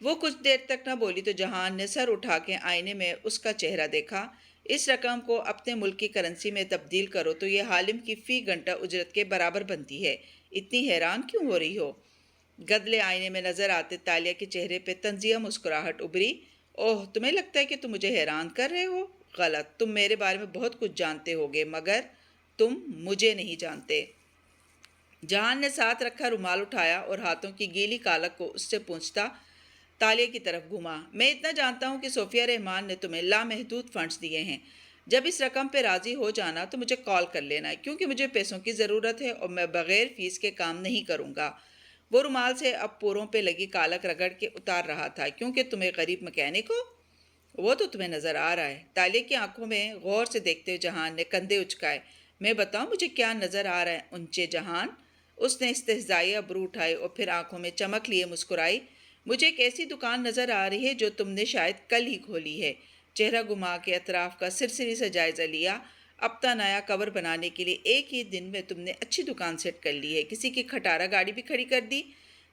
وہ کچھ دیر تک نہ بولی تو جہان نے سر اٹھا کے آئینے میں اس کا چہرہ دیکھا۔ اس رقم کو اپنے ملک کی کرنسی میں تبدیل کرو تو یہ حالم کی فی گھنٹہ اجرت کے برابر بنتی ہے، اتنی حیران کیوں ہو رہی ہو؟ گدلے آئینے میں نظر آتے تالیہ کے چہرے پہ طنزیہ مسکراہٹ ابری۔ اوہ، تمہیں لگتا ہے کہ تم مجھے حیران کر رہے ہو؟ غلط، تم میرے بارے میں بہت کچھ جانتے ہوگے مگر تم مجھے نہیں جانتے۔ جہان نے ساتھ رکھا رومال اٹھایا اور ہاتھوں کی گیلی کالک کو اس سے پونچھتا تالیہ کی طرف گھوما۔ میں اتنا جانتا ہوں کہ صوفیہ رحمان نے تمہیں لامحدود فنڈز دیے ہیں۔ جب اس رقم پہ راضی ہو جانا تو مجھے کال کر لینا ہے، کیونکہ مجھے پیسوں کی ضرورت ہے اور میں بغیر فیس کے کام نہیں کروں گا۔ وہ رومال سے اب پوروں پہ لگی کالک رگڑ کے اتار رہا تھا۔ کیونکہ تمہیں غریب مکینک ہو؟ وہ تو تمہیں نظر آ رہا ہے۔ تالیہ کی آنکھوں میں غور سے دیکھتے ہوئے جہان نے کندھے اچکائے۔ میں بتاؤں مجھے کیا نظر آ رہا ہے اونچے جہان؟ اس نے استہزائی ابرو اٹھائے اور پھر آنکھوں میں چمک لیے مسکرائی۔ مجھے ایک ایسی دکان نظر آ رہی ہے جو تم نے شاید کل ہی کھولی ہے۔ چہرہ گھما کے اطراف کا سرسری سے جائزہ لیا۔ اپنا نیا کور بنانے کے لیے ایک ہی دن میں تم نے اچھی دکان سیٹ کر لی ہے، کسی کی کھٹارہ گاڑی بھی کھڑی کر دی،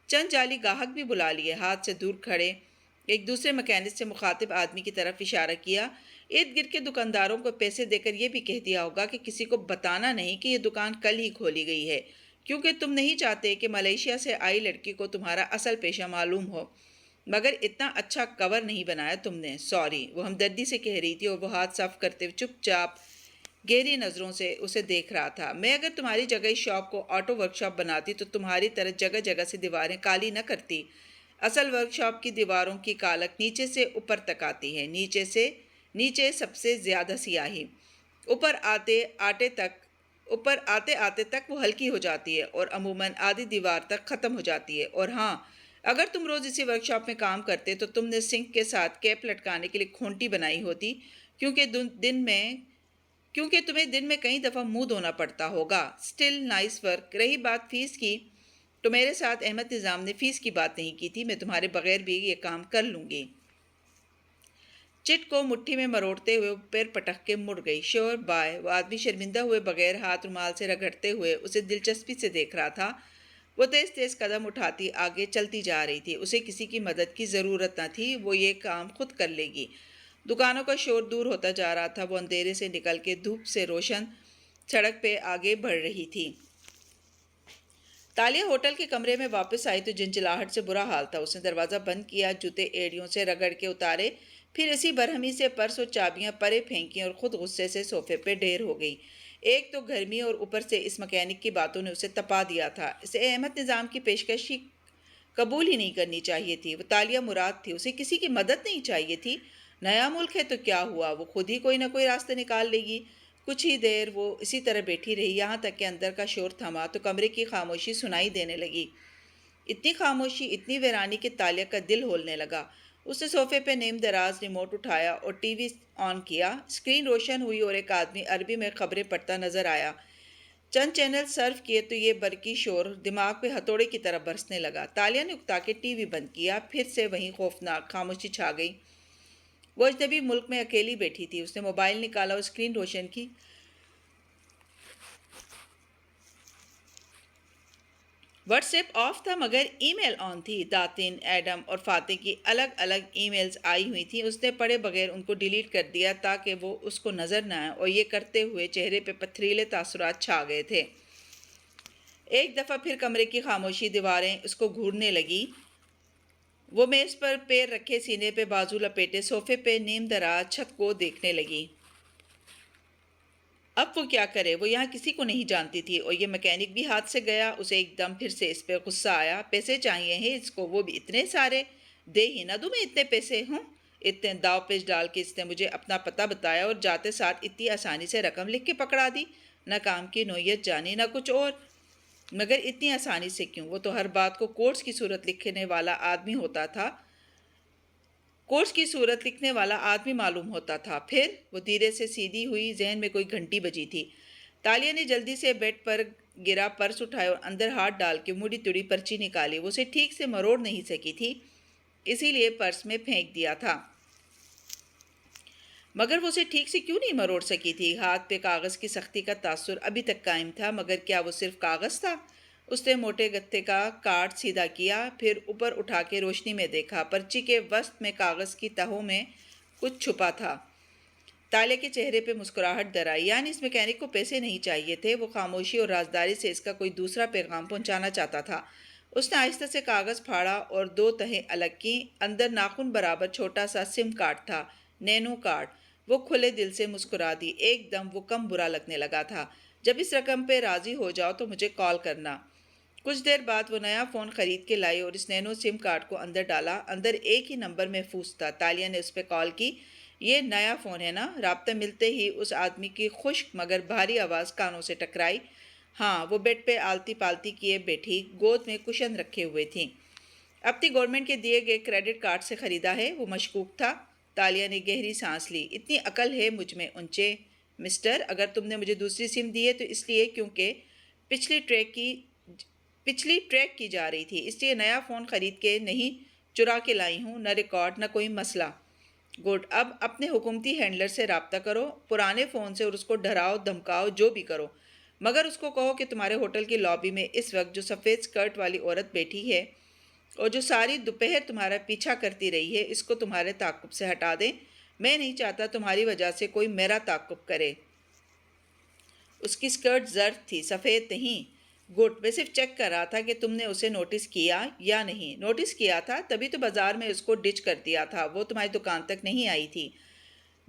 چند جعلی گاہک بھی بلا لیے۔ ہاتھ سے دور کھڑے ایک دوسرے مکینک سے مخاطب آدمی کی طرف اشارہ کیا۔ ارد گرد کے دکانداروں کو پیسے دے کر یہ بھی کہہ دیا ہوگا کہ کسی کو بتانا نہیں کہ یہ دکان کل ہی کھولی گئی ہے، کیونکہ تم نہیں چاہتے کہ ملیشیا سے آئی لڑکی کو تمہارا اصل پیشہ معلوم ہو۔ مگر اتنا اچھا کور نہیں بنایا تم نے، سوری، وہ ہمدردی سے کہہ رہی تھی اور وہ ہاتھ صاف کرتے ہوئے چپ چاپ گہری نظروں سے اسے دیکھ رہا تھا۔ میں اگر تمہاری جگہ اس شاپ کو آٹو ورک شاپ بناتی تو تمہاری طرح جگہ جگہ سے دیواریں کالی نہ کرتی۔ اصل ورک شاپ کی دیواروں کی کالک نیچے سے اوپر تک آتی ہے، نیچے سب سے زیادہ سیاہی، اوپر آتے آتے تک وہ ہلکی ہو جاتی ہے اور عموماً آدھی دیوار تک ختم ہو جاتی ہے۔ اور ہاں، اگر تم روز اسی ورک شاپ میں کام کرتے تو تم نے سنک کے ساتھ کیپ لٹکانے کے لیے کھونٹی بنائی ہوتی، کیونکہ تمہیں دن میں کئی دفعہ منہ دھونا پڑتا ہوگا۔ Still nice work. رہی بات فیس کی، تو میرے ساتھ احمد نظام نے فیس کی بات نہیں کی تھی، میں تمہارے بغیر بھی یہ کام کر لوں گی۔ چٹ کو مٹھی میں مروڑتے ہوئے پیر پٹک کے مڑ گئی۔ شور بائے۔ وہ آدمی شرمندہ ہوئے بغیر ہاتھ رومال سے رگڑتے ہوئے اسے دلچسپی سے دیکھ رہا تھا۔ وہ تیز تیز قدم اٹھاتی آگے چلتی جا رہی تھی۔ اسے کسی کی مدد کی ضرورت نہ تھی، وہ یہ کام خود کر لے گی۔ دکانوں کا شور دور ہوتا جا رہا تھا۔ وہ اندھیرے سے نکل کے دھوپ سے روشن سڑک پہ آگے بڑھ رہی تھی۔ تالیہ ہوٹل کے کمرے میں واپس آئی تو جھنجھلاہٹ سے برا حال تھا۔ اس نے دروازہ بند کیا، جوتے ایڑیوں سے رگڑ کے اتارے، پھر اسی برہمی سے پرس اور چابیاں پرے پھینکیں اور خود غصے سے صوفے پہ ڈھیر ہو گئی۔ ایک تو گرمی اور اوپر سے اس مکینک کی باتوں نے اسے تپا دیا تھا۔ اسے احمد نظام کی پیشکش ہی قبول ہی نہیں کرنی چاہیے تھی۔ وہ تالیہ مراد تھی، اسے کسی کی مدد نہیں چاہیے تھی۔ نیا ملک ہے تو کیا ہوا، وہ خود ہی کوئی نہ کوئی راستہ نکال لے گی۔ کچھ ہی دیر وہ اسی طرح بیٹھی رہی، یہاں تک کہ اندر کا شور تھما تو کمرے کی خاموشی سنائی دینے لگی۔ اتنی خاموشی، اتنی ویرانی کہ تالیہ کا دل ہولنے لگا۔ اس نے صوفے پہ نیم دراز ریموٹ اٹھایا اور ٹی وی آن کیا۔ اسکرین روشن ہوئی اور ایک آدمی عربی میں خبریں پڑھتا نظر آیا۔ چند چینل سرف کیے تو یہ برقی شور دماغ پہ ہتھوڑے کی طرح برسنے لگا۔ تالیہ نے اکتا کے ٹی وی بند کیا، پھر سے وہیں خوفناک خاموشی چھا گئی۔ وہ اجنبی ملک میں اکیلی بیٹھی تھی۔ اس نے موبائل نکالا اور اسکرین روشن کی۔ واٹس ایپ آف تھا مگر ای میل آن تھی۔ داتن، ایڈم اور فاتح کی الگ الگ ای میلز آئی ہوئی تھیں۔ اس نے پڑھے بغیر ان کو ڈیلیٹ کر دیا تاکہ وہ اس کو نظر نہ آئے، اور یہ کرتے ہوئے چہرے پہ پتھریلے تاثرات چھا گئے تھے۔ ایک دفعہ پھر کمرے کی خاموشی دیواریں اس کو گھورنے لگی۔ وہ میز پر پیر رکھے سینے پہ بازو لپیٹے صوفے پہ نیم دراز چھت کو دیکھنے لگی۔ اب وہ کیا کرے؟ وہ یہاں کسی کو نہیں جانتی تھی اور یہ مکینک بھی ہاتھ سے گیا۔ اسے ایک دم پھر سے اس پہ غصہ آیا۔ پیسے چاہیے ہیں اس کو، وہ بھی اتنے سارے۔ دے ہی نہ دوں میں اتنے پیسے ہوں؟ اتنے داؤ پیچ ڈال کے اس نے مجھے اپنا پتہ بتایا اور جاتے ساتھ اتنی آسانی سے رقم لکھ کے پکڑا دی۔ نہ کام کی نوعیت جانی نہ کچھ اور۔ مگر اتنی آسانی سے کیوں؟ وہ تو ہر بات کو کوٹس کی صورت لکھنے والا آدمی ہوتا تھا، کورس کی صورت لکھنے والا آدمی معلوم ہوتا تھا۔ پھر وہ دھیرے سے سیدھی ہوئی، ذہن میں کوئی گھنٹی بجی تھی۔ تالیہ نے جلدی سے بیڈ پر گرا پرس اٹھایا اور اندر ہاتھ ڈال کے مڑی تڑی پرچی نکالی۔ وہ اسے ٹھیک سے مروڑ نہیں سکی تھی، اسی لیے پرس میں پھینک دیا تھا۔ مگر وہ اسے ٹھیک سے کیوں نہیں مروڑ سکی تھی؟ ہاتھ پہ کاغذ کی سختی کا تاثر ابھی تک قائم تھا، مگر کیا وہ صرف کاغذ تھا؟ اس نے موٹے گتے کا کارڈ سیدھا کیا، پھر اوپر اٹھا کے روشنی میں دیکھا۔ پرچی کے وسط میں کاغذ کی تہوں میں کچھ چھپا تھا۔ تالے کے چہرے پہ مسکراہٹ در آئی، یعنی اس میکینک کو پیسے نہیں چاہیے تھے، وہ خاموشی اور رازداری سے اس کا کوئی دوسرا پیغام پہنچانا چاہتا تھا۔ اس نے آہستہ سے کاغذ پھاڑا اور دو تہیں الگ کیں۔ اندر ناخن برابر چھوٹا سا سم کارڈ تھا، نینو کارڈ۔ وہ کھلے دل سے مسکرا دی۔ ایک دم وہ کم برا لگنے لگا تھا۔ جب اس رقم پہ راضی ہو جاؤ تو مجھے کال کرنا۔ کچھ دیر بعد وہ نیا فون خرید کے لائی اور اس نینو سم کارڈ کو اندر ڈالا۔ اندر ایک ہی نمبر محفوظ تھا۔ تالیہ نے اس پہ کال کی۔ یہ نیا فون ہے نا؟ رابطہ ملتے ہی اس آدمی کی خشک مگر بھاری آواز کانوں سے ٹکرائی۔ ہاں، وہ بیڈ پہ آلتی پالتی کیے بیٹھی، گود میں کشن رکھے ہوئے تھیں۔ اپنی گورنمنٹ کے دیے گئے کریڈٹ کارڈ سے خریدا ہے؟ وہ مشکوک تھا۔ تالیہ نے گہری سانس لی۔ اتنی عقل ہے مجھ میں انچے مسٹر، اگر تم نے مجھے دوسری سم دی ہے تو اس لیے کیونکہ پچھلی ٹریک کی جا رہی تھی، اس لیے نیا فون خرید کے نہیں چرا کے لائی ہوں، نہ ریکارڈ نہ کوئی مسئلہ۔ گڈ، اب اپنے حکومتی ہینڈلر سے رابطہ کرو، پرانے فون سے، اور اس کو ڈراؤ دھمکاؤ، جو بھی کرو، مگر اس کو کہو کہ تمہارے ہوٹل کی لابی میں اس وقت جو سفید سکرٹ والی عورت بیٹھی ہے اور جو ساری دوپہر تمہارا پیچھا کرتی رہی ہے، اس کو تمہارے تعاقب سے ہٹا دیں۔ میں نہیں چاہتا تمہاری وجہ سے کوئی میرا تعاقب کرے۔ اس کی سکرٹ زرد تھی، سفید نہیں۔ گڈ، میں صرف چیک کر رہا تھا کہ تم نے اسے نوٹس کیا یا نہیں۔ نوٹس کیا تھا، تبھی تو بازار میں اس کو ڈچ کر دیا تھا، وہ تمہاری دکان تک نہیں آئی تھی۔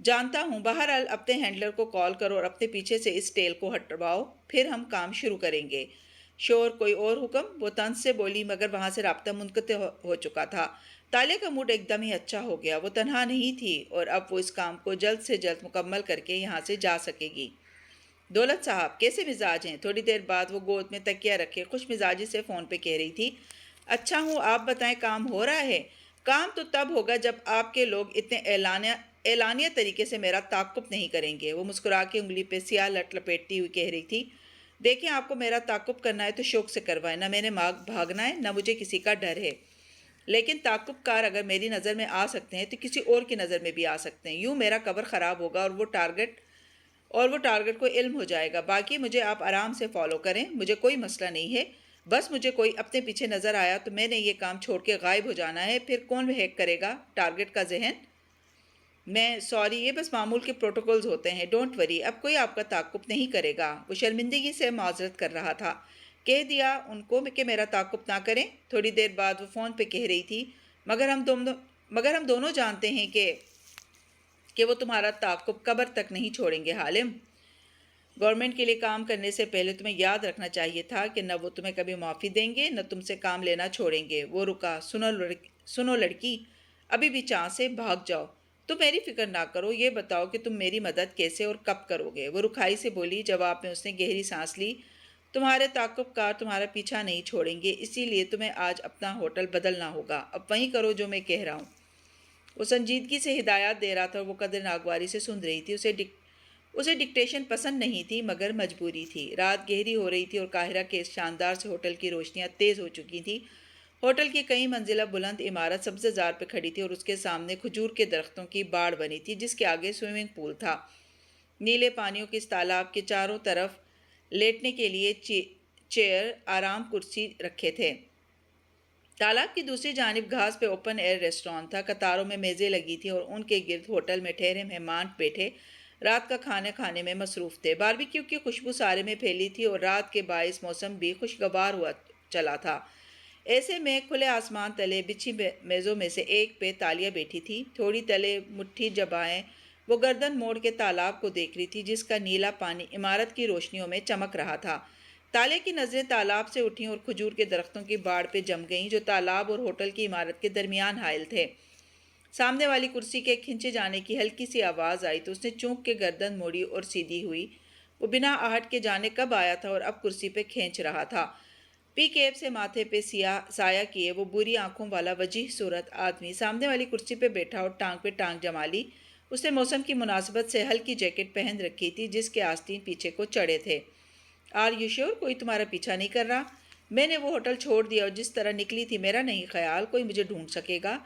جانتا ہوں، بہرحال اپنے ہینڈلر کو کال کرو اور اپنے پیچھے سے اس ٹیل کو ہٹواؤ، پھر ہم کام شروع کریں گے۔ شور، کوئی اور حکم؟ وہ طنز سے بولی، مگر وہاں سے رابطہ منقطع ہو چکا تھا۔ تالیہ کا موڈ ایک دم ہی اچھا ہو گیا۔ وہ تنہا نہیں تھی اور اب وہ اس کام کو جلد سے جلد مکمل کر کے یہاں سے جا سکے گی۔ دولت صاحب کیسے مزاج ہیں؟ تھوڑی دیر بعد وہ گود میں تکیہ رکھے خوش مزاجی سے فون پہ کہہ رہی تھی۔ اچھا ہوں، آپ بتائیں، کام ہو رہا ہے؟ کام تو تب ہوگا جب آپ کے لوگ اتنے اعلانیہ طریقے سے میرا تعاقب نہیں کریں گے۔ وہ مسکرا کے انگلی پہ سیاہ لٹ لپیٹتی ہوئی کہہ رہی تھی، دیکھیں، آپ کو میرا تعاقب کرنا ہے تو شوق سے کروائیں، نہ میں نے بھاگنا ہے نہ مجھے کسی کا ڈر ہے۔ لیکن تعاقب کار اگر میری نظر میں آ سکتے ہیں تو کسی اور کی نظر میں بھی آ سکتے ہیں، یوں میرا کور خراب ہوگا اور وہ ٹارگٹ کو علم ہو جائے گا۔ باقی مجھے آپ آرام سے فالو کریں، مجھے کوئی مسئلہ نہیں ہے، بس مجھے کوئی اپنے پیچھے نظر آیا تو میں نے یہ کام چھوڑ کے غائب ہو جانا ہے، پھر کون ہیک کرے گا ٹارگٹ کا ذہن؟ سوری، یہ بس معمول کے پروٹوکولز ہوتے ہیں، ڈونٹ وری، اب کوئی آپ کا تعاقب نہیں کرے گا۔ وہ شرمندگی سے معذرت کر رہا تھا۔ کہہ دیا ان کو کہ میرا تعاقب نہ کریں۔ تھوڑی دیر بعد وہ فون پہ کہہ رہی تھی، مگر ہم دونوں جانتے ہیں کہ وہ تمہارا تعاقب قبر تک نہیں چھوڑیں گے حالم۔ گورنمنٹ کے لیے کام کرنے سے پہلے تمہیں یاد رکھنا چاہیے تھا کہ نہ وہ تمہیں کبھی معافی دیں گے نہ تم سے کام لینا چھوڑیں گے۔ وہ رکا۔ سنو لڑکی، ابھی بھی چاں سے بھاگ جاؤ۔ تم میری فکر نہ کرو، یہ بتاؤ کہ تم میری مدد کیسے اور کب کرو گے؟ وہ رکھائی سے بولی۔ جواب میں اس نے گہری سانس لی۔ تمہارے تعاقب کار تمہارا پیچھا نہیں چھوڑیں گے، اسی لیے تمہیں آج اپنا ہوٹل بدلنا ہوگا۔ اب وہیں کرو جو میں کہہ رہا ہوں۔ وہ سنجیدگی سے ہدایات دے رہا تھا اور وہ قدر ناگواری سے سن رہی تھی۔ اسے ڈکٹیشن پسند نہیں تھی مگر مجبوری تھی۔ رات گہری ہو رہی تھی اور قاہرہ کے اس شاندار سے ہوٹل کی روشنیاں تیز ہو چکی تھیں۔ ہوٹل کی کئی منزلہ بلند عمارت سبزہ زار پہ کھڑی تھی اور اس کے سامنے کھجور کے درختوں کی باڑ بنی تھی جس کے آگے سوئمنگ پول تھا۔ نیلے پانیوں کے اس تالاب کے چاروں طرف لیٹنے کے لیے چیئر، آرام کرسی رکھے تھے۔ تالاب کی دوسری جانب گھاس پہ اوپن ایئر ریسٹوران تھا۔ قطاروں میں میزیں لگی تھیں اور ان کے گرد ہوٹل میں ٹھہرے مہمان بیٹھے رات کا کھانا کھانے میں مصروف تھے۔ باربیکیو کی خوشبو سارے میں پھیلی تھی اور رات کے باعث موسم بھی خوشگوار ہوا چلا تھا۔ ایسے میں کھلے آسمان تلے بچھی میزوں میں سے ایک پہ تالیہ بیٹھی تھی، تھوڑی تلے مٹھی جبائے وہ گردن موڑ کے تالاب کو دیکھ رہی تھی جس کا نیلا پانی عمارت کی روشنیوں میں چمک رہا تھا۔ تالیہ کی نظریں تالاب سے اٹھیں اور کھجور کے درختوں کی باڑ پہ جم گئیں جو تالاب اور ہوٹل کی عمارت کے درمیان حائل تھے۔ سامنے والی کرسی کے کھنچے جانے کی ہلکی سی آواز آئی تو اس نے چونک کے گردن موڑی اور سیدھی ہوئی۔ وہ بنا آہٹ کے جانے کب آیا تھا اور اب کرسی پہ کھینچ رہا تھا۔ پی کیپ سے ماتھے پہ سایہ کیے وہ بری آنکھوں والا وجیح صورت آدمی سامنے والی کرسی پہ بیٹھا اور ٹانگ پہ ٹانگ جما لی۔ اس نے موسم کی مناسبت سے ہلکی جیکٹ پہن رکھی تھی جس کے آستین پیچھے کو چڑھے تھے۔ آر یو شیور کوئی تمہارا پیچھا نہیں کر رہا؟ میں نے وہ ہوٹل چھوڑ دیا اور جس طرح نکلی تھی میرا نہیں خیال کوئی مجھے ڈھونڈ سکے گا۔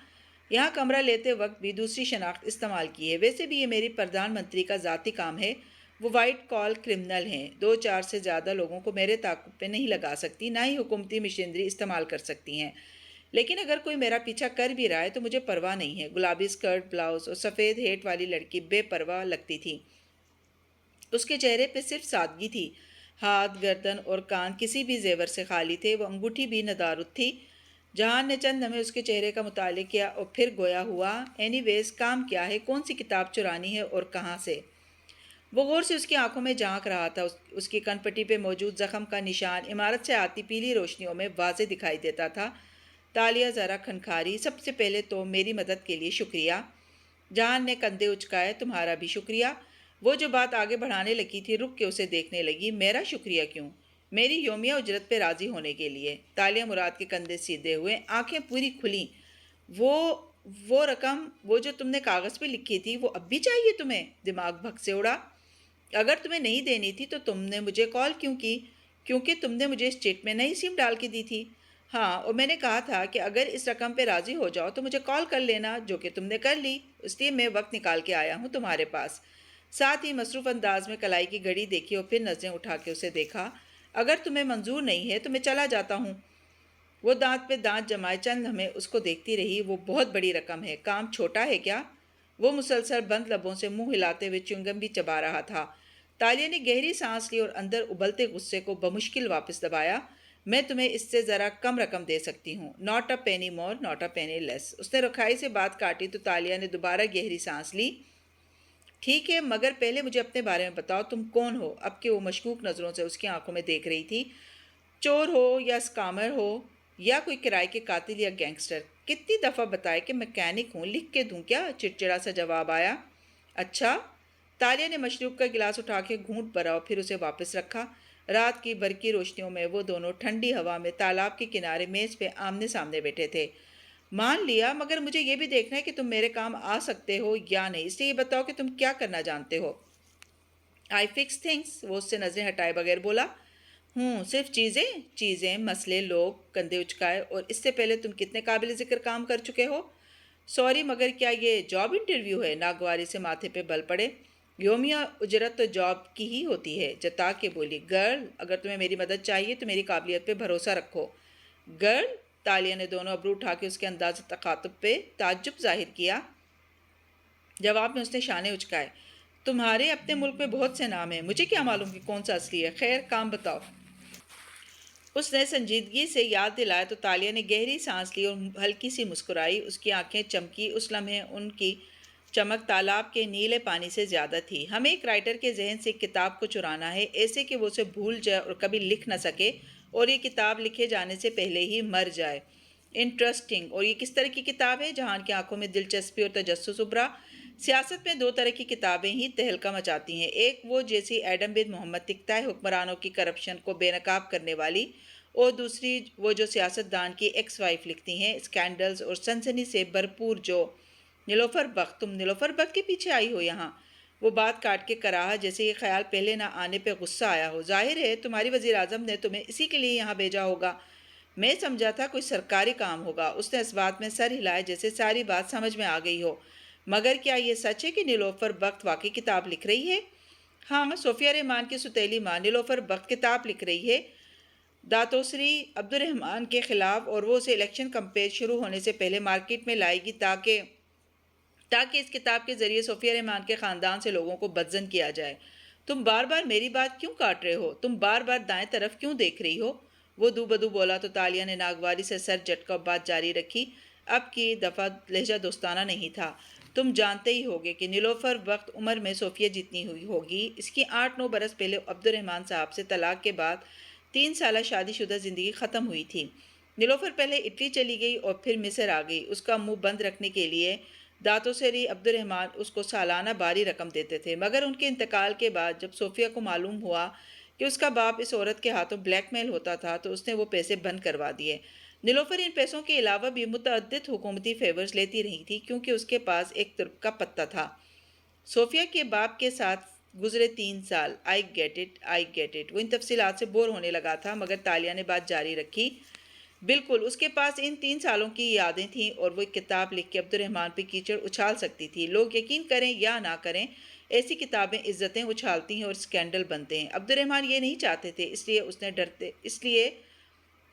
یہاں کمرہ لیتے وقت بھی دوسری شناخت استعمال کی ہے، ویسے بھی یہ میری پردھان منتری کا ذاتی کام ہے۔ وہ وائٹ کال کرمنل ہیں، 2-4 سے زیادہ لوگوں کو میرے تعاقب پہ نہیں لگا سکتی، نہ ہی حکومتی مشینری استعمال کر سکتی ہیں۔ لیکن اگر کوئی میرا پیچھا کر بھی رہا ہے تو مجھے پرواہ نہیں ہے۔ گلابی اسکرٹ، بلاؤز اور سفید ہیٹ والی لڑکی بے پرواہ لگتی تھی۔ اس کے چہرے پہ صرف سادگی تھی، ہاتھ، گردن اور کان کسی بھی زیور سے خالی تھے، وہ انگوٹھی بھی ندارت تھی۔ جہان نے چند لمحے اس کے چہرے کا مطالعہ کیا اور پھر گویا ہوا، اینی ویز کام کیا ہے، کون سی کتاب چرانی ہے اور کہاں سے؟ وہ غور سے اس کی آنکھوں میں جھانک رہا تھا۔ اس کی کن پٹی پہ موجود زخم کا نشان عمارت سے آتی پیلی روشنیوں میں واضح دکھائی دیتا تھا۔ تالیہ ذرا کھنکھاری۔ سب سے پہلے تو میری مدد کے لیے شکریہ۔ جہان نے کندھے اچکائے۔ تمہارا بھی شکریہ۔ وہ جو بات آگے بڑھانے لگی تھی رک کے اسے دیکھنے لگی۔ میرا شکریہ کیوں؟ میری یومیہ اجرت پہ راضی ہونے کے لیے۔ تالیہ مراد کے کندھے سیدھے ہوئے، آنکھیں پوری کھلیں۔ وہ رقم، وہ جو تم نے کاغذ پہ لکھی تھی، وہ اب بھی چاہیے تمہیں؟ دماغ بھگ سے اڑا۔ اگر تمہیں نہیں دینی تھی تو تم نے مجھے کال کیوں کی؟ کیونکہ تم نے مجھے اس چٹ میں نئی سم ڈال کے دی تھی۔ ہاں، اور میں نے کہا تھا کہ اگر اس رقم پہ راضی ہو جاؤ تو مجھے کال کر لینا، جو کہ تم نے کر لی، اس لیے میں وقت نکال کے آیا ہوں تمہارے پاس۔ ساتھ ہی مصروف انداز میں کلائی کی گھڑی دیکھی اور پھر نظریں اٹھا کے اسے دیکھا۔ اگر تمہیں منظور نہیں ہے تو میں چلا جاتا ہوں۔ وہ دانت پہ دانت جمائے چند لمحے اس کو دیکھتی رہی۔ وہ بہت بڑی رقم ہے، کام چھوٹا ہے کیا؟ وہ مسلسل بند لبوں سے منہ ہلاتے ہوئے چنگم بھی چبا رہا تھا۔ تالیہ نے گہری سانس لی اور اندر ابلتے غصے کو بمشکل واپس دبایا۔ میں تمہیں اس سے ذرا کم رقم دے سکتی ہوں۔ Not a پینی more, not a پینی لیس۔ اس نے رکھائی سے بات کاٹی تو تالیہ نے دوبارہ گہری سانس لی۔ ٹھیک ہے، مگر پہلے مجھے اپنے بارے میں بتاؤ، تم کون ہو؟ اب کہ وہ مشکوک نظروں سے اس کی آنکھوں میں دیکھ رہی تھی۔ چور ہو یا اسکامر ہو یا کوئی کرائے کے قاتل یا گینگسٹر؟ کتنی دفعہ بتائے کہ میکینک ہوں، لکھ کے دوں کیا؟ چڑچڑا سا جواب آیا۔ اچھا۔ تالیہ نے مشروب کا گلاس اٹھا کے گھونٹ بھرا اور پھر اسے واپس رکھا۔ رات کی برقی روشنیوں میں وہ دونوں ٹھنڈی ہوا میں تالاب کے کنارے میز پہ آمنے سامنے بیٹھے تھے۔ مان لیا، مگر مجھے یہ بھی دیکھنا ہے کہ تم میرے کام آ سکتے ہو یا نہیں، اس لیے یہ بتاؤ کہ تم کیا کرنا جانتے ہو۔ آئی فکس تھنگس، وہ اس سے نظریں ہٹائے بغیر بولا۔ صرف چیزیں، مسئلے، لوگ۔ کندھے اچکائے۔ اور اس سے پہلے تم کتنے قابل ذکر کام کر چکے ہو؟ سوری، مگر کیا یہ جاب انٹرویو ہے؟ ناگواری سے ماتھے پہ بل پڑے۔ یومیہ اجرت تو جاب کی ہی ہوتی ہے، جتا کے بولی۔ گرل، اگر تمہیں میری مدد چاہیے تو میری قابلیت پہ بھروسہ رکھو۔ گرل؟ تالیہ نے دونوں ابرو اٹھا کے اس کے انداز تخاطب پہ تعجب ظاہر کیا۔ جواب میں اس نے شانے اچکائے۔ تمہارے اپنے ملک میں بہت سے نام ہیں، مجھے کیا معلوم کہ کون سا اصلی ہے؟ خیر، کام بتاؤ۔ اس نے سنجیدگی سے یاد دلایا تو تالیہ نے گہری سانس لی اور ہلکی سی مسکرائی۔ اس کی آنکھیں چمکی۔ اس لمحے ان کی چمک تالاب کے نیلے پانی سے زیادہ تھی۔ ہمیں ایک رائٹر کے ذہن سے ایک کتاب کو چرانا ہے، ایسے کہ وہ اسے بھول جائے اور کبھی لکھ نہ سکے، اور یہ کتاب لکھے جانے سے پہلے ہی مر جائے۔ انٹرسٹنگ۔ اور یہ کس طرح کی کتاب ہے؟ جہان کی آنکھوں میں دلچسپی اور تجسس ابھرا۔ سیاست میں دو طرح کی کتابیں ہی تہلکہ مچاتی ہیں، ایک وہ جیسی ایڈم بن محمد لکھتا ہے، حکمرانوں کی کرپشن کو بے نقاب کرنے والی، اور دوسری وہ جو سیاست دان کی ایکس وائف لکھتی ہیں، اسکینڈلز اور سنسنی سے بھرپور، جو نیلوفر بخت۔ تم نیلوفر بخت کے پیچھے آئی ہو یہاں؟ وہ بات کاٹ کے کراہا، جیسے یہ خیال پہلے نہ آنے پہ غصہ آیا ہو۔ ظاہر ہے تمہاری وزیر اعظم نے تمہیں اسی کے لیے یہاں بھیجا ہوگا۔ میں سمجھا تھا کوئی سرکاری کام ہوگا۔ اس نے اس بات میں سر ہلایا جیسے ساری بات سمجھ میں آ گئی ہو۔ مگر کیا یہ سچ ہے کہ نیلوفر بخت واقعی کتاب لکھ رہی ہے؟ ہاں، صوفیہ رحمان کی ستیلی ماں نیلوفر بخت کتاب لکھ رہی ہے داتوسری عبد الرحمان کے خلاف، اور وہ اسے الیکشن کمپین شروع ہونے سے پہلے مارکیٹ میں لائے گی تاکہ اس کتاب کے ذریعے صوفیہ رحمان کے خاندان سے لوگوں کو بدظن کیا جائے۔ تم بار بار میری بات کیوں کاٹ رہے ہو؟ تم بار بار دائیں طرف کیوں دیکھ رہی ہو؟ وہ دو بدو بولا تو تالیہ نے ناگواری سے سر جھٹکا اور بات جاری رکھی۔ اب کی دفعہ لہجہ دوستانہ نہیں تھا۔ تم جانتے ہی ہوگے کہ نیلوفر وقت عمر میں صوفیہ جتنی ہوئی ہوگی۔ اس کی 8-9 برس پہلے عبد الرحمان صاحب سے طلاق کے بعد 3 سالہ شادی شدہ زندگی ختم ہوئی تھی۔ نیلوفر پہلے اٹلی چلی گئی اور پھر مصر آ گئی۔ اس کا منہ بند رکھنے کے لیے داتوسری عبد الرحمان اس کو سالانہ بھاری رقم دیتے تھے، مگر ان کے انتقال کے بعد جب صوفیہ کو معلوم ہوا کہ اس کا باپ اس عورت کے ہاتھوں بلیک میل ہوتا تھا تو اس نے وہ پیسے بند کروا دیے۔ نیلوفر ان پیسوں کے علاوہ بھی متعدد حکومتی فیورز لیتی رہی تھی کیونکہ اس کے پاس ایک ترک کا پتہ تھا۔ صوفیہ کے باپ کے ساتھ گزرے 3 سال۔ I get it. وہ ان تفصیلات سے بور ہونے لگا تھا، مگر تالیہ نے بات جاری رکھی۔ بالکل، اس کے پاس ان 3 سالوں کی یادیں تھیں اور وہ ایک کتاب لکھ کے عبد الرحمن پہ کیچڑ اچھال سکتی تھی۔ لوگ یقین کریں یا نہ کریں، ایسی کتابیں عزتیں اچھالتی ہیں اور اسکینڈل بنتے ہیں۔ عبد الرحمن یہ نہیں چاہتے تھے، اس لیے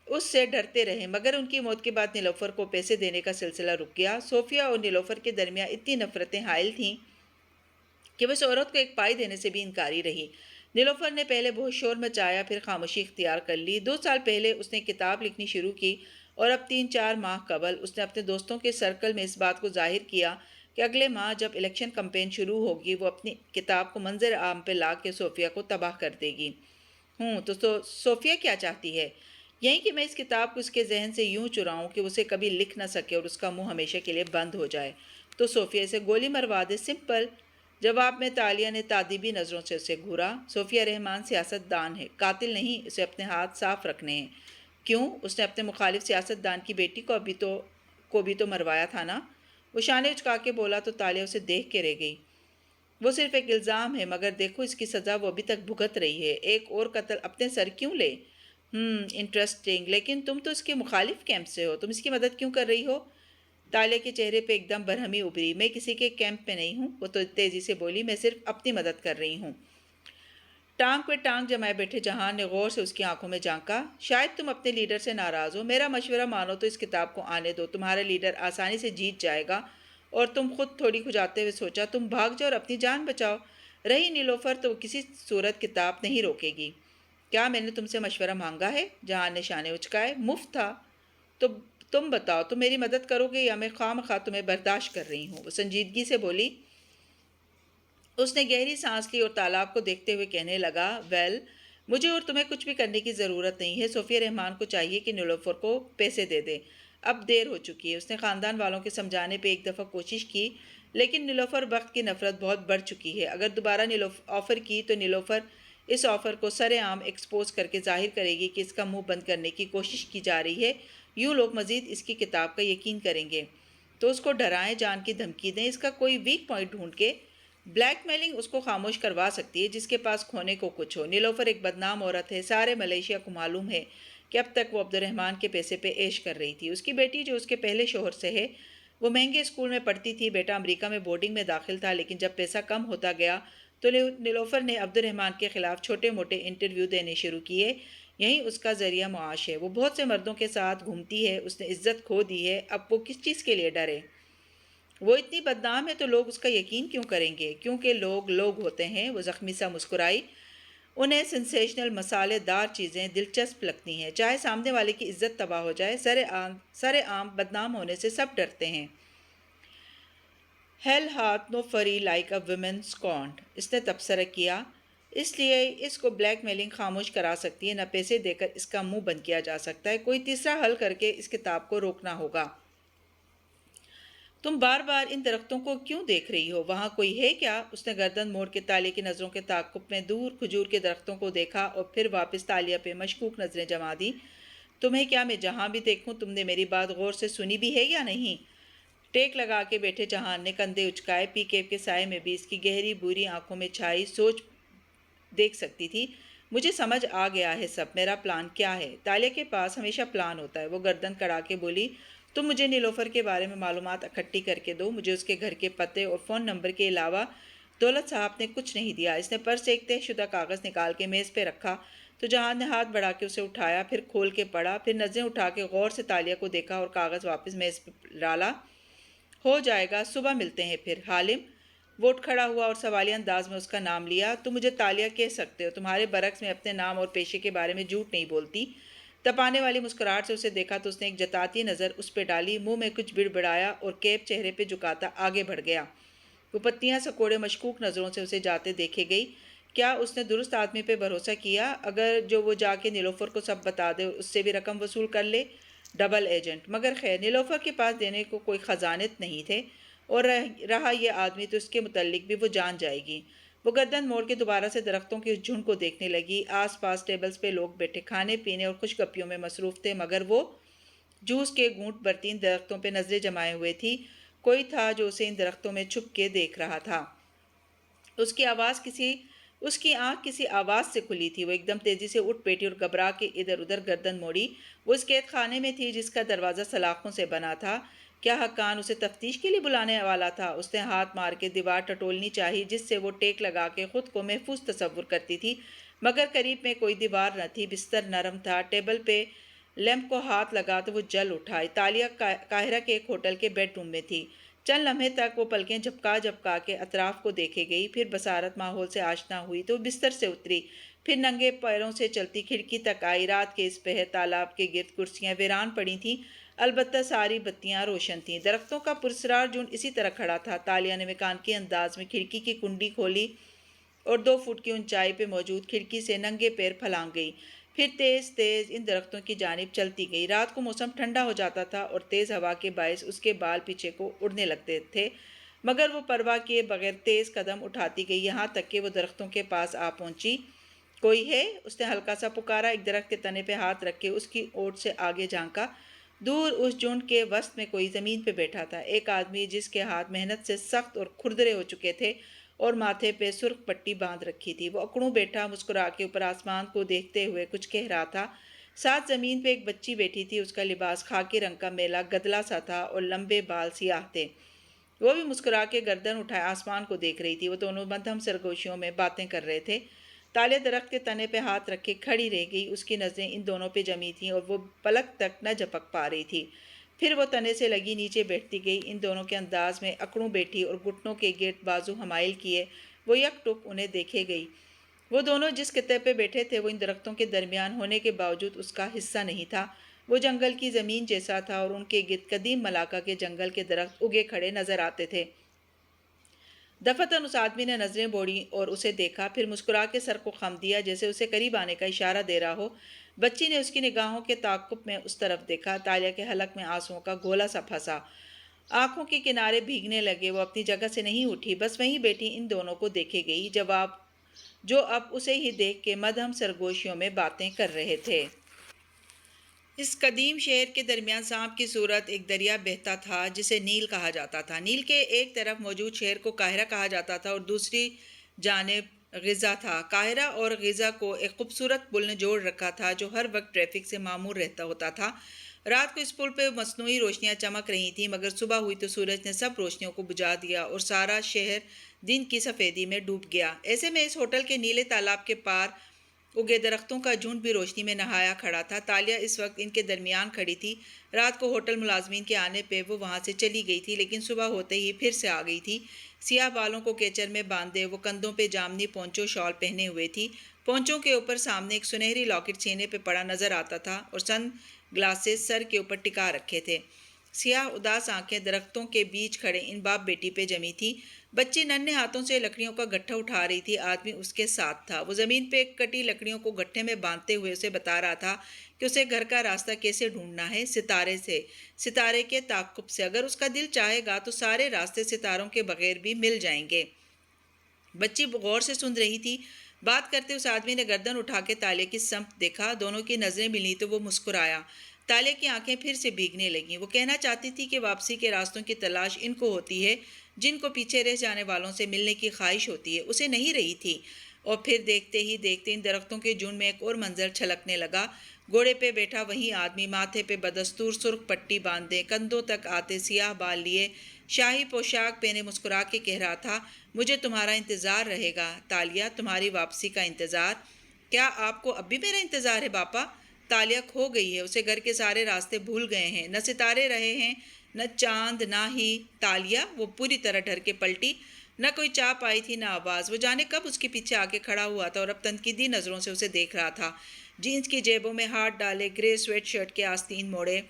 اس سے ڈرتے رہے، مگر ان کی موت کے بعد نیلوفر کو پیسے دینے کا سلسلہ رک گیا۔ صوفیہ اور نیلوفر کے درمیان اتنی نفرتیں حائل تھیں کہ وہ اس عورت کو ایک پائی دینے سے بھی انکاری رہی۔ نیلوفر نے پہلے بہت شور مچایا، پھر خاموشی اختیار کر لی۔ 2 سال پہلے اس نے کتاب لکھنی شروع کی اور اب 3-4 ماہ قبل اس نے اپنے دوستوں کے سرکل میں اس بات کو ظاہر کیا کہ اگلے ماہ جب الیکشن کمپین شروع ہوگی وہ اپنی کتاب کو منظر عام پہ لا کے صوفیہ کو تباہ کر دے گی۔ تو صوفیہ کیا چاہتی ہے؟ یہی کہ میں اس کتاب کو اس کے ذہن سے یوں چراؤں کہ اسے کبھی لکھ نہ سکے اور اس کا منہ ہمیشہ کے لیے بند ہو جائے۔ تو صوفیہ سے گولی مروا دے، سمپل۔ جواب میں تالیہ نے تعدیبی نظروں سے اسے گھورا۔ صوفیہ رحمان سیاست دان ہے، قاتل نہیں، اسے اپنے ہاتھ صاف رکھنے ہیں۔ کیوں؟ اس نے اپنے مخالف سیاست دان کی بیٹی کو بھی تو مروایا تھا نا؟ وہ شانے اچکا کے بولا تو تالیہ اسے دیکھ کے رہ گئی۔ وہ صرف ایک الزام ہے، مگر دیکھو اس کی سزا وہ ابھی تک بھگت رہی ہے۔ ایک اور قتل اپنے سر کیوں لے؟ انٹرسٹنگ، لیکن تم تو اس کے مخالف کیمپ سے ہو، تم اس کی مدد کیوں کر رہی ہو؟ تالیہ کے چہرے پہ ایک دم برہمی ابھری۔ میں کسی کے کیمپ میں نہیں ہوں، وہ تو تیزی سے بولی، میں صرف اپنی مدد کر رہی ہوں۔ ٹانگ پہ ٹانگ جمائے بیٹھے جہان نے غور سے اس کی آنکھوں میں جھانکا۔ شاید تم اپنے لیڈر سے ناراض ہو، میرا مشورہ مانو تو اس کتاب کو آنے دو، تمہارا لیڈر آسانی سے جیت جائے گا۔ اور تم خود تھوڑی کھجاتے ہوئے سوچا، تم بھاگ جاؤ اور اپنی جان بچاؤ۔ رہی نیلوفر تو وہ کسی صورت کتاب نہیں روکے گی۔ کیا میں نے تم سے مشورہ مانگا ہے؟ جہان نے شانے اچکائے۔ مفت تھا۔ تو تم بتاؤ، تم میری مدد کرو گے یا میں خواہ مخواہ تمہیں برداشت کر رہی ہوں؟ وہ سنجیدگی سے بولی۔ اس نے گہری سانس لی اور تالاب کو دیکھتے ہوئے کہنے لگا، ویل، مجھے اور تمہیں کچھ بھی کرنے کی ضرورت نہیں ہے۔ صوفیہ رحمان کو چاہیے کہ نیلوفر کو پیسے دے دے۔ اب دیر ہو چکی ہے۔ اس نے خاندان والوں کے سمجھانے پہ ایک دفعہ کوشش کی، لیکن نیلوفر وقت کی نفرت بہت بڑھ چکی ہے۔ اگر دوبارہ آفر کی تو نیلوفر اس آفر کو سر عام ایکسپوز کر کے ظاہر کرے گی کہ اس کا منہ بند کرنے کی کوشش کی جا رہی ہے۔ یوں لوگ مزید اس کی کتاب کا یقین کریں گے۔ تو اس کو ڈرائیں، جان کی دھمکی دیں، اس کا کوئی ویک پوائنٹ ڈھونڈ کے۔ بلیک میلنگ اس کو خاموش کروا سکتی ہے، جس کے پاس کھونے کو کچھ ہو۔ نیلوفر ایک بدنام عورت ہے، سارے ملیشیا کو معلوم ہے کہ اب تک وہ عبد الرحمن کے پیسے پہ عیش کر رہی تھی۔ اس کی بیٹی جو اس کے پہلے شوہر سے ہے، وہ مہنگے اسکول میں پڑھتی تھی، بیٹا امریکہ میں بورڈنگ میں داخل تھا، لیکن جب پیسہ کم ہوتا گیا تو نیلوفر نے عبد الرحمن کے خلاف چھوٹے موٹے انٹرویو دینے شروع کیے۔ یہی اس کا ذریعہ معاش ہے۔ وہ بہت سے مردوں کے ساتھ گھومتی ہے، اس نے عزت کھو دی ہے، اب وہ کس چیز کے لیے ڈرے؟ وہ اتنی بدنام ہے تو لوگ اس کا یقین کیوں کریں گے؟ کیونکہ لوگ ہوتے ہیں۔ وہ زخمی سا مسکرائی۔ انہیں سنسیشنل مسالے دار چیزیں دلچسپ لگتی ہیں، چاہے سامنے والے کی عزت تباہ ہو جائے۔ سر عام بدنام ہونے سے سب ڈرتے ہیں۔ ہیل ہاتھ نو فری لائک اے ویمن سکونڈ، اس نے تبصرہ کیا۔ اس لیے اس کو بلیک میلنگ خاموش کرا سکتی ہے، نہ پیسے دے کر اس کا منہ بند کیا جا سکتا ہے۔ کوئی تیسرا حل کر کے اس کتاب کو روکنا ہوگا۔ تم بار بار ان درختوں کو کیوں دیکھ رہی ہو؟ وہاں کوئی ہے کیا؟ اس نے گردن موڑ کے تالیہ کی نظروں کے تعاقب میں دور کھجور کے درختوں کو دیکھا اور پھر واپس تالیہ پہ مشکوک نظریں جما دی۔ تمہیں کیا میں جہاں بھی دیکھوں تم نے میری بات غور سے سنی بھی ہے یا نہیں؟ ٹیک لگا کے بیٹھے جہان نے کندھے اچکائے۔ پی کیپ کے سائے میں بھی اس کی گہری بوری آنکھوں میں چھائی سوچ دیکھ سکتی تھی۔ مجھے سمجھ آ گیا ہے سب، میرا پلان کیا ہے۔ تالیہ کے پاس ہمیشہ پلان ہوتا ہے۔ وہ گردن کڑا کے بولی، تم مجھے نیلوفر کے بارے میں معلومات اکٹھی کر کے دو۔ مجھے اس کے گھر کے پتے اور فون نمبر کے علاوہ دولت صاحب نے کچھ نہیں دیا۔ اس نے پرس سے ایک طے شدہ کاغذ نکال کے میز پہ رکھا تو جہان نے ہاتھ بڑھا کے اسے اٹھایا، پھر کھول کے پڑھا، پھر نظریں اٹھا کے غور سے تالیہ کو دیکھا اور کاغذ واپس میز پہ ڈالا۔ ہو جائے گا، صبح ملتے ہیں پھر۔ حالم، وہ اٹھ کھڑا ہوا اور سوالیہ انداز میں اس کا نام لیا۔ تم مجھے تالیہ کہہ سکتے ہو، تمہارے برعکس میں اپنے نام اور پیشے کے بارے میں جھوٹ نہیں بولتی۔ تپانے والی مسکراہٹ سے اسے دیکھا تو اس نے ایک جتاتی نظر اس پہ ڈالی، منہ میں کچھ بڑبڑایا اور کیپ چہرے پہ جھکاتا آگے بڑھ گیا۔ وہ پتیاں سکوڑے مشکوک نظروں سے اسے جاتے دیکھے گئی۔ کیا اس نے درست آدمی پہ بھروسہ کیا؟ اگر جو وہ جا کے نیلوفر کو سب بتا دے اور اس سے بھی رقم وصول کر لے؟ Double agent. مگر خیر، نیلوفر کے پاس دینے کو کوئی خزانت نہیں تھے، اور رہا یہ آدمی تو اس کے متعلق بھی وہ جان جائے گی۔ وہ گردن موڑ کے دوبارہ سے درختوں کے اس جھنڈ کو دیکھنے لگی۔ آس پاس ٹیبلز پہ لوگ بیٹھے کھانے پینے اور خوش گپیوں میں مصروف تھے، مگر وہ جوس کے گھونٹ بھرتی ان درختوں پہ نظریں جمائے ہوئے تھی۔ کوئی تھا جو اسے ان درختوں میں چھپ کے دیکھ رہا تھا۔ اس کی آواز کسی اس کی آنکھ کسی آواز سے کھلی تھی۔ وہ ایک دم تیزی سے اٹھ بیٹھی اور گھبرا کے ادھر ادھر گردن موڑی۔ وہ اس قید خانے میں تھی جس کا دروازہ سلاخوں سے بنا تھا۔ کیا حقان اسے تفتیش کے لیے بلانے والا تھا؟ اس نے ہاتھ مار کے دیوار ٹٹولنی چاہی جس سے وہ ٹیک لگا کے خود کو محفوظ تصور کرتی تھی، مگر قریب میں کوئی دیوار نہ تھی۔ بستر نرم تھا۔ ٹیبل پہ لیمپ کو ہاتھ لگا تو وہ جل اٹھا۔ طالیہ قاہرہ کے ایک ہوٹل کے بیڈ روم میں تھی۔ چند لمحے تک وہ پلکیں جھپکا جھپکا کے اطراف کو دیکھے گئی، پھر بصارت ماحول سے آشنا ہوئی تو بستر سے اتری، پھر ننگے پیروں سے چلتی کھڑکی تک آئی۔ رات کے اس پہر تالاب کے گرد کرسیاں ویران پڑی تھیں، البتہ ساری بتیاں روشن تھیں۔ درختوں کا پرسرار جھنڈ اسی طرح کھڑا تھا۔ طالیہ نے مکانکی انداز میں کھڑکی کی کنڈی کھولی اور 2 فٹ کی اونچائی پہ موجود کھڑکی سے ننگے پیر پھلانگ گئی، پھر تیز تیز ان درختوں کی جانب چلتی گئی۔ رات کو موسم ٹھنڈا ہو جاتا تھا اور تیز ہوا کے باعث اس کے بال پیچھے کو اڑنے لگتے تھے، مگر وہ پرواہ کیے بغیر تیز قدم اٹھاتی گئی، یہاں تک کہ وہ درختوں کے پاس آ پہنچی۔ کوئی ہے؟ اس نے ہلکا سا پکارا۔ ایک درخت کے تنے پہ ہاتھ رکھ کے اس کی اوٹ سے آگے جھانکا۔ دور اس جھنڈ کے وسط میں کوئی زمین پہ بیٹھا تھا، ایک آدمی جس کے ہاتھ محنت سے سخت اور کھردرے ہو چکے تھے اور ماتھے پہ سرخ پٹی باندھ رکھی تھی۔ وہ اکڑوں بیٹھا مسکرا کے اوپر آسمان کو دیکھتے ہوئے کچھ کہہ رہا تھا۔ ساتھ زمین پہ ایک بچی بیٹھی تھی، اس کا لباس خاکی رنگ کا میلا گدلا سا تھا اور لمبے بال سیاہ تھے۔ وہ بھی مسکرا کے گردن اٹھائے آسمان کو دیکھ رہی تھی۔ وہ دونوں مدھم سرگوشیوں میں باتیں کر رہے تھے۔ طالیہ درخت کے تنے پہ ہاتھ رکھے کھڑی رہ گئی، اس کی نظریں ان دونوں پہ جمی تھیں اور وہ پلک تک نہ جھپک پا رہی تھی۔ پھر وہ تنے سے لگی نیچے بیٹھتی گئی، ان دونوں کے انداز میں اکڑوں بیٹھی اور گھٹنوں کے گرد بازو حمائل کیے وہ یک ٹک انہیں دیکھے گئی۔ وہ دونوں جس خطے پہ بیٹھے تھے وہ ان درختوں کے درمیان ہونے کے باوجود اس کا حصہ نہیں تھا۔ وہ جنگل کی زمین جیسا تھا اور ان کے گرد قدیم ملاقہ کے جنگل کے درخت اگے کھڑے نظر آتے تھے۔ دفعتاً اس آدمی نے نظریں موڑیں اور اسے دیکھا، پھر مسکرا کے سر کو خم دیا جیسے اسے قریب آنے کا اشارہ دے رہا ہو۔ بچی نے اس کی نگاہوں کے تعاقب میں اس طرف دیکھا۔ طالیہ کے حلق میں آنسوؤں کا گولا سا پھنسا، آنکھوں کے کنارے بھیگنے لگے۔ وہ اپنی جگہ سے نہیں اٹھی، بس وہیں بیٹھی ان دونوں کو دیکھے گئی جو اب اسے ہی دیکھ کے مدھم سرگوشیوں میں باتیں کر رہے تھے۔ اس قدیم شہر کے درمیان سانپ کی صورت ایک دریا بہتا تھا جسے نیل کہا جاتا تھا۔ نیل کے ایک طرف موجود شہر کو قاہرہ کہا جاتا تھا اور دوسری جانب غزہ تھا۔ قاہرہ اور غزہ کو ایک خوبصورت پل نے جوڑ رکھا تھا جو ہر وقت ٹریفک سے معمور ہوتا تھا۔ رات کو اس پل پہ مصنوعی روشنیاں چمک رہی تھیں، مگر صبح ہوئی تو سورج نے سب روشنیوں کو بجھا دیا اور سارا شہر دن کی سفیدی میں ڈوب گیا۔ ایسے میں اس ہوٹل کے نیلے تالاب کے پار اگے درختوں کا جھنڈ بھی روشنی میں نہایا کھڑا تھا۔ طالیہ اس وقت ان کے درمیان کھڑی تھی۔ رات کو ہوٹل ملازمین کے آنے پہ وہ وہاں سے چلی گئی تھی، لیکن صبح ہوتے ہی پھر سے آ گئی تھی۔ سیاہ بالوں کو کیچر میں باندھے وہ کندھوں پہ جامنی پونچو شال پہنے ہوئے تھی۔ پونچوں کے اوپر سامنے ایک سنہری لاکٹ سینے پہ پڑا نظر آتا تھا اور سن گلاسز سر کے اوپر ٹکا رکھے تھے۔ سیاہ اداس آنکھیں درختوں کے بیچ کھڑے ان باپ بیٹی پہ جمی تھی۔ بچی ننھے ہاتھوں سے لکڑیوں کا گٹھا اٹھا رہی تھی، آدمی اس کے ساتھ تھا۔ وہ زمین پہ کٹی لکڑیوں کو گٹھے میں باندھتے ہوئے اسے بتا رہا تھا کہ اسے گھر کا راستہ کیسے ڈھونڈنا ہے، ستارے کے تعاقب سے۔ اگر اس کا دل چاہے گا تو سارے راستے ستاروں کے بغیر بھی مل جائیں گے۔ بچی غور سے سن رہی تھی۔ بات کرتے اس آدمی نے گردن اٹھا کے طالیہ کی سمت دیکھا، دونوں کی نظریں ملی تو وہ مسکرایا۔ طالیہ کی آنکھیں پھر سے بھیگنے لگیں۔ وہ کہنا چاہتی تھی کہ واپسی کے راستوں کی تلاش ان کو ہوتی ہے جن کو پیچھے رہ جانے والوں سے ملنے کی خواہش ہوتی ہے، اسے نہیں رہی تھی۔ اور پھر دیکھتے ہی دیکھتے ان درختوں کے جھنڈ میں ایک اور منظر چھلکنے لگا۔ گھوڑے پہ بیٹھا وہی آدمی، ماتھے پہ بدستور سرخ پٹی باندھے، کندھوں تک آتے سیاہ بال لیے، شاہی پوشاک پہنے مسکرا کے کہہ رہا تھا، مجھے تمہارا انتظار رہے گا طالیہ، تمہاری واپسی کا انتظار۔ کیا آپ کو اب بھی میرا انتظار ہے باپا؟ طالیہ کھو گئی ہے، اسے گھر کے سارے راستے بھول گئے ہیں، نہ ستارے رہے ہیں نہ چاند نہ ہی طالیہ۔ وہ پوری طرح ڈر کے پلٹی، نہ کوئی چاپ آئی تھی نہ آواز۔ وہ جانے کب اس کے پیچھے آ کے کھڑا ہوا تھا اور اب تنقیدی نظروں سے اسے دیکھ رہا تھا۔ جینس کی جیبوں میں ہاتھ ڈالے، گرے سویٹ شرٹ کے آستین موڑے،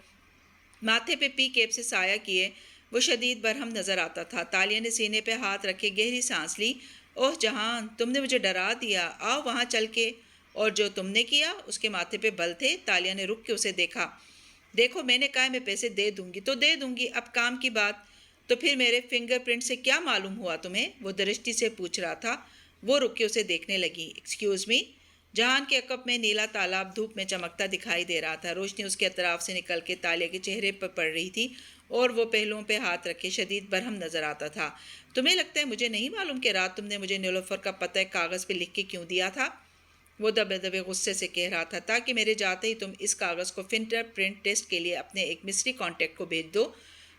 ماتھے پہ پی کیپ سے سایہ کیے، وہ شدید برہم نظر آتا تھا۔ طالیہ نے سینے پہ ہاتھ رکھے گہری سانس لی۔ اوہ جہان، تم نے مجھے ڈرا دیا، آؤ وہاں چل کے۔ اور جو تم نے کیا؟ اس کے ماتھے پہ بل تھے۔ طالیہ نے رک کے اسے دیکھا۔ دیکھو میں نے کہا میں پیسے دے دوں گی تو دے دوں گی، اب کام کی بات۔ تو پھر میرے فنگر پرنٹ سے کیا معلوم ہوا تمہیں؟ وہ درشٹی سے پوچھ رہا تھا۔ وہ رک کے اسے دیکھنے لگی۔ Excuse me? جہان کے عقب میں نیلا تالاب دھوپ میں چمکتا دکھائی دے رہا تھا۔ روشنی اس کے اطراف سے نکل کے طالیہ کے چہرے پر پڑ رہی تھی اور وہ پہلوؤں پہ ہاتھ رکھے شدید برہم نظر آتا تھا۔ تمہیں لگتا ہے مجھے نہیں معلوم کہ رات تم نے مجھے نیلوفر کا پتہ ایک کاغذ پہ لکھ کے کیوں دیا تھا؟ وہ دبے دبے غصے سے کہہ رہا تھا، تاکہ میرے جاتے ہی تم اس کاغذ کو فنگر پرنٹ ٹیسٹ کے لیے اپنے ایک مسٹری کانٹیکٹ کو بھیج دو۔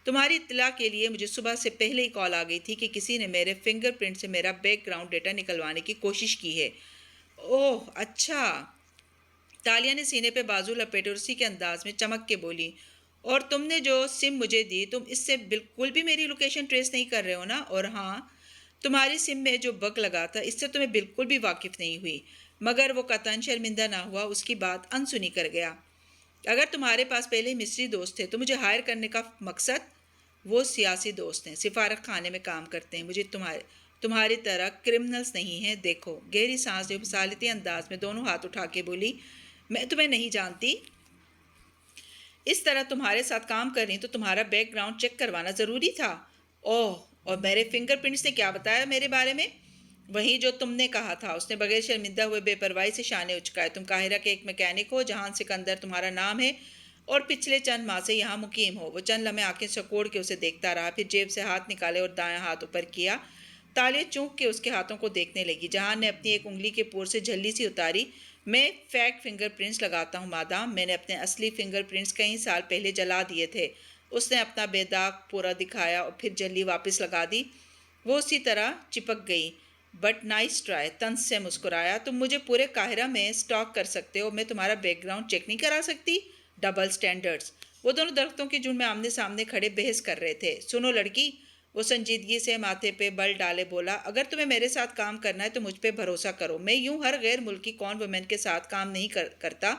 تمہاری اطلاع کے لیے مجھے صبح سے پہلے ہی کال آ گئی تھی کہ کسی نے میرے فنگر پرنٹ سے میرا بیک گراؤنڈ ڈیٹا نکلوانے کی کوشش کی ہے۔ اوہ اچھا، تالیہ نے سینے پہ بازو لپیٹے اور اسی کے انداز میں چمک کے بولی، اور تم نے جو سم مجھے دی تم اس سے بالکل بھی میری لوکیشن ٹریس نہیں کر رہے ہو نا؟ اور ہاں، تمہاری سم میں جو بگ لگا تھا اس سے تمہیں بالکل بھی واقف نہیں ہوئی۔ مگر وہ قطعاً شرمندہ نہ ہوا، اس کی بات انسنی کر گیا۔ اگر تمہارے پاس پہلے مصری دوست تھے تو مجھے ہائر کرنے کا مقصد؟ وہ سیاسی دوست ہیں، سفارت خانے میں کام کرتے ہیں، مجھے تمہاری طرح کرمنلز نہیں ہیں۔ دیکھو، گہری سانس لے مسالتی انداز میں دونوں ہاتھ اٹھا کے بولی، میں تمہیں نہیں جانتی۔ اس طرح تمہارے ساتھ کام کر رہی تو تمہارا بیک گراؤنڈ چیک کروانا ضروری تھا۔ اوہ، اور میرے فنگر پرنٹس نے کیا بتایا میرے بارے میں؟ وہی جو تم نے کہا تھا، اس نے بغیر شرمندہ ہوئے بے پرواہی سے شانے اچکائے۔ تم قاہرہ کے ایک میکینک ہو، جہان سکندر تمہارا نام ہے، اور پچھلے چند ماہ سے یہاں مقیم ہو۔ وہ چند لمحے آنکھیں سکوڑ کے اسے دیکھتا رہا، پھر جیب سے ہاتھ نکالے اور دایاں ہاتھ اوپر کیا۔ تالیہ چونک کے اس کے ہاتھوں کو دیکھنے لگی۔ جہان نے اپنی ایک انگلی کے پور سے جھلی سی اتاری۔ میں فیک فنگر پرنٹس لگاتا ہوں مادام، میں نے اپنے اصلی فنگر پرنٹس کئی سال پہلے جلا دیے تھے۔ اس نے اپنا بے داغ پورا دکھایا اور پھر جھلی واپس لگا دی۔ وہ اسی طرح چپک گئی۔ بٹ نائس ٹرائی، طنز سے مسکرایا۔ تم مجھے پورے قاہرہ میں سٹاک کر سکتے ہو، میں تمہارا بیک گراؤنڈ چیک نہیں کرا سکتی؟ Double standards. وہ دونوں درختوں کے جھنڈ میں آمنے سامنے کھڑے بحث کر رہے تھے۔ سنو لڑکی، وہ سنجیدگی سے ماتھے پہ بل ڈالے بولا، اگر تمہیں میرے ساتھ کام کرنا ہے تو مجھ پہ بھروسہ کرو۔ میں یوں ہر غیر ملکی کون وومن کے ساتھ کام نہیں کرتا۔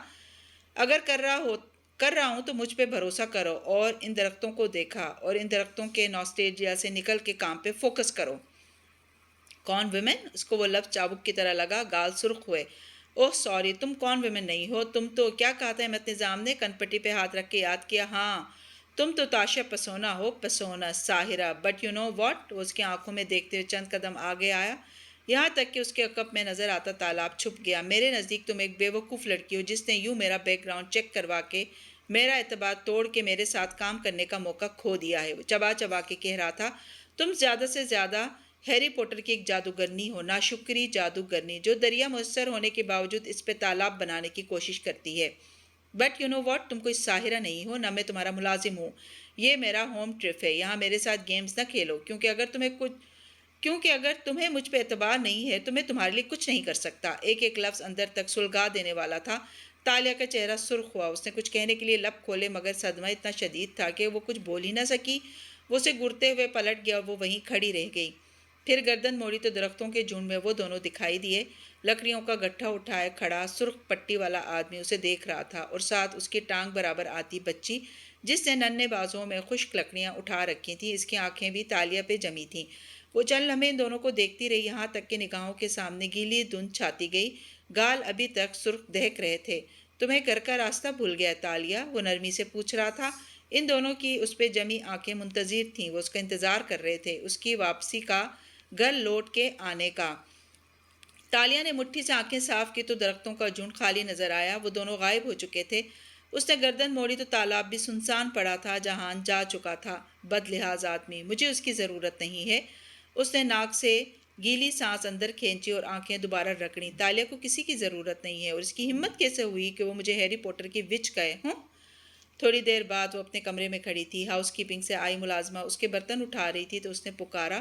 اگر کر رہا ہوں تو مجھ پہ بھروسہ کرو۔ اور ان درختوں کو دیکھا، اور ان درختوں کے نوسٹیلجیا سے نکل کے کام پہ فوکس کرو۔ کون ویمن؟ اس کو وہ لفظ چابک کی طرح لگا، گال سرخ ہوئے۔ اوہ سوری، تم کون ویمن نہیں ہو، تم تو کیا کہا تھا احمد نظام نے؟ کنپٹی پہ ہاتھ رکھ کے یاد کیا۔ ہاں، تم تو تاشا پسونا ہو، پسونا ساحرہ۔ But you know what? وہ اس کی آنکھوں میں دیکھتے ہوئے چند قدم آگے آیا، یہاں تک کہ اس کے عقب میں نظر آتا تالاب چھپ گیا۔ میرے نزدیک تم ایک بے وقوف لڑکی ہو جس نے یوں میرا بیک گراؤنڈ چیک کروا کے میرا اعتبار توڑ کے میرے ساتھ کام کرنے کا موقع کھو دیا ہے۔ وہ چبا چبا کے کہہ رہا تھا، تم زیادہ سے زیادہ ہیری پوٹر کی ایک جادوگرنی ہو، ناشکری جادوگرنی، جو دریا میسر ہونے کے باوجود اس پہ تالاب بنانے کی کوشش کرتی ہے۔ But you know what? تم کوئی ساحرہ نہیں ہو، نہ میں تمہارا ملازم ہوں۔ یہ میرا ہوم ٹرپ ہے، یہاں میرے ساتھ گیمز نہ کھیلو، کیونکہ اگر تمہیں مجھ پہ اعتبار نہیں ہے تو میں تمہارے لیے کچھ نہیں کر سکتا۔ ایک ایک لفظ اندر تک سلگا دینے والا تھا۔ تالیہ کا چہرہ سرخ ہوا، اس نے کچھ کہنے کے لیے لب کھولے مگر صدمہ اتنا شدید تھا کہ وہ کچھ بول ہی نہ سکی۔ وہ اسے گرتے ہوئے پلٹ گیا اور وہ وہیں کھڑی رہ گئی۔ پھر گردن موڑی تو درختوں کے جھنڈ میں وہ دونوں دکھائی دیے۔ لکڑیوں کا گٹھا اٹھائے کھڑا سرخ پٹی والا آدمی اسے دیکھ رہا تھا، اور ساتھ اس کی ٹانگ برابر آتی بچی جس نے ننھے بازوؤں میں خشک لکڑیاں اٹھا رکھی تھیں۔ اس کی آنکھیں بھی تالیہ پہ جمی تھیں۔ وہ چند لمحے ان دونوں کو دیکھتی رہی، یہاں تک کہ نگاہوں کے سامنے گیلی دھند چھاتی گئی، گال ابھی تک سرخ دہک رہے تھے۔ تمہیں گھر کا راستہ بھول گیا تالیہ؟ وہ نرمی سے پوچھ رہا تھا۔ ان دونوں کی اس پہ جمی آنکھیں منتظر تھیں، وہ اس کا انتظار کر رہے تھے، اس کی واپسی کا، گھر لوٹ کے آنے کا۔ تالیہ نے مٹھی سے آنکھیں صاف کی تو درختوں کا جھنڈ خالی نظر آیا، وہ دونوں غائب ہو چکے تھے۔ اس نے گردن موڑی تو تالاب بھی سنسان پڑا تھا، جہان جا چکا تھا۔ بد لحاظ آدمی، مجھے اس کی ضرورت نہیں ہے۔ اس نے ناک سے گیلی سانس اندر کھینچی اور آنکھیں دوبارہ رگڑیں۔ تالیہ کو کسی کی ضرورت نہیں ہے، اور اس کی ہمت کیسے ہوئی کہ وہ مجھے ہیری پوٹر کی وچ کہے ہوں؟ تھوڑی دیر بعد وہ اپنے کمرے میں کھڑی تھی۔ ہاؤس کیپنگ سے آئی ملازمہ اس کے برتن اٹھا رہی تھی تو اس نے پکارا،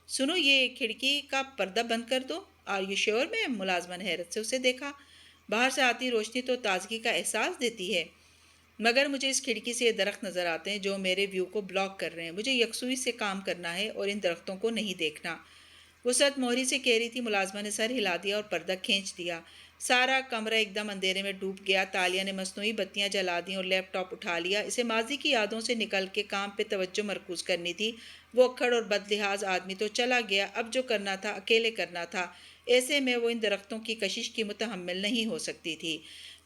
سنو، یہ کھڑکی کا پردہ بند کر دو۔ آر یو شیور میم؟ ملازمہ نے حیرت سے اسے دیکھا۔ باہر سے آتی روشنی تو تازگی کا احساس دیتی ہے، مگر مجھے اس کھڑکی سے یہ درخت نظر آتے ہیں جو میرے ویو کو بلاک کر رہے ہیں۔ مجھے یکسوئی سے کام کرنا ہے اور ان درختوں کو نہیں دیکھنا۔ وہ سرد مہری سے کہہ رہی تھی، ملازمہ نے سر ہلا دیا اور پردہ کھینچ دیا۔ سارا کمرہ ایک دم اندھیرے میں ڈوب گیا۔ تالیہ نے مصنوعی بتیاں جلا دیں اور لیپ ٹاپ اٹھا لیا۔ اسے ماضی کی یادوں سے نکل کے کام پہ توجہ مرکوز کرنی تھی۔ وہ اکھڑ اور بد لحاظ آدمی تو چلا گیا، اب جو کرنا تھا اکیلے کرنا تھا۔ ایسے میں وہ ان درختوں کی کشش کی متحمل نہیں ہو سکتی تھی۔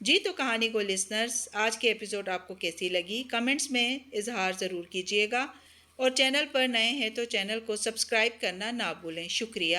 جی تو کہانی کو لسنرز، آج کے ایپیسوڈ آپ کو کیسی لگی کمنٹس میں اظہار ضرور کیجیے گا، اور چینل پر نئے ہیں تو چینل کو سبسکرائب کرنا نہ بھولیں۔ شکریہ۔